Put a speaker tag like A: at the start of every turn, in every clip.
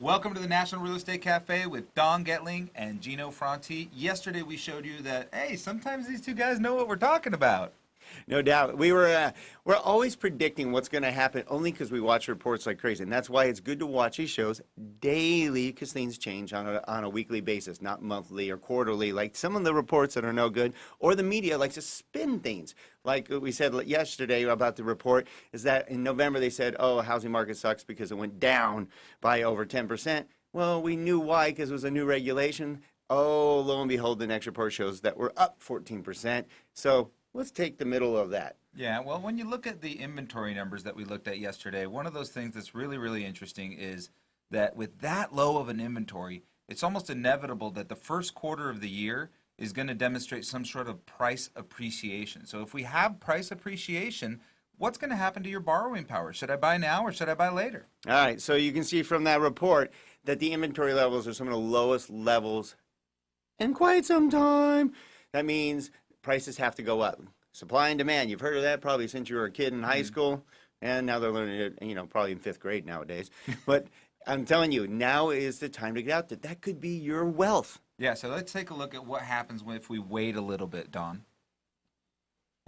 A: Welcome to the National Real Estate Cafe with Don Getling and Gino Franti. Yesterday we showed you that, hey, sometimes these two guys know what we're talking about.
B: No doubt. We're always predicting what's going to happen only because we watch reports like crazy. And that's why it's good to watch these shows daily because things change on a weekly basis, not monthly or quarterly, like some of the reports that are no good. Or the media likes to spin things. Like we said yesterday about the report, is that in November they said, oh, housing market sucks because it went down by over 10%. Well, we knew why because it was a new regulation. Oh, lo and behold, the next report shows that we're up 14%. So let's take the middle of that.
A: Yeah, well, when you look at the inventory numbers that we looked at yesterday, one of those things that's really, really interesting is that with that low of an inventory, it's almost inevitable that the first quarter of the year is going to demonstrate some sort of price appreciation. So if we have price appreciation, what's going to happen to your borrowing power? Should I buy now or should I buy later?
B: All right, so you can see from that report that the inventory levels are some of the lowest levels in quite some time. That means prices have to go up. Supply and demand, you've heard of that probably since you were a kid in high school, and now they're learning it, probably in 5th grade nowadays. But I'm telling you, now is the time to get out there. That could be your wealth.
A: Yeah, so let's take a look at what happens if we wait a little bit, Don.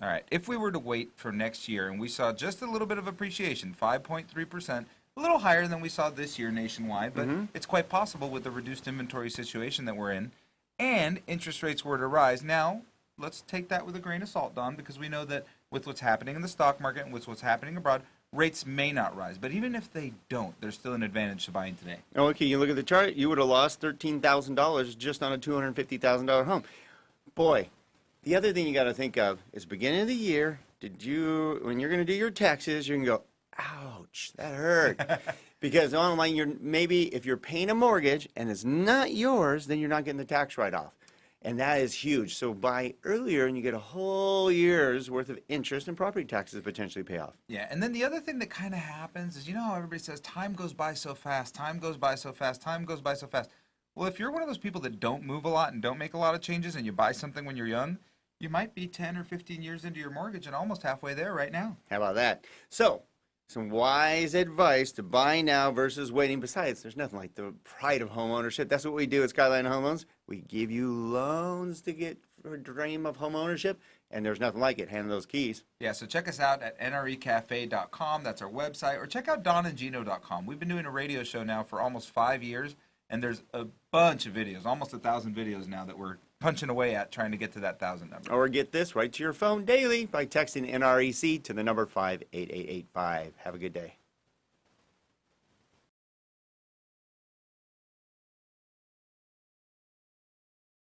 A: All right, if we were to wait for next year and we saw just a little bit of appreciation, 5.3%, a little higher than we saw this year nationwide, but it's quite possible with the reduced inventory situation that we're in, and interest rates were to rise. Now, let's take that with a grain of salt, Don, because we know that with what's happening in the stock market and with what's happening abroad, rates may not rise. But even if they don't, there's still an advantage to buying today.
B: Oh, okay, you look at the chart, you would have lost $13,000 just on a $250,000 home. Boy, the other thing you got to think of is beginning of the year, when you're going to do your taxes, you're going to go, ouch, that hurt. Because online, maybe if you're paying a mortgage and it's not yours, then you're not getting the tax write-off. And that is huge. So buy earlier and you get a whole year's worth of interest and property taxes potentially pay off.
A: Yeah, and then the other thing that kind of happens is, how everybody says time goes by so fast, time goes by so fast, time goes by so fast. Well, if you're one of those people that don't move a lot and don't make a lot of changes and you buy something when you're young, you might be 10 or 15 years into your mortgage and almost halfway there right now.
B: How about that? So, some wise advice to buy now versus waiting. Besides, there's nothing like the pride of home ownership. That's what we do at Skyline Home Loans. We give you loans to get for a dream of home ownership, and there's nothing like it. Hand those keys.
A: Yeah, so check us out at nrecafe.com. That's our website. Or check out don&gino.com. We've been doing a radio show now for almost 5 years, and there's a bunch of videos, almost 1,000 videos now that we're punching away at trying to get to that 1,000 number.
B: Or get this right to your phone daily by texting NREC to the number 58885. Have a good day.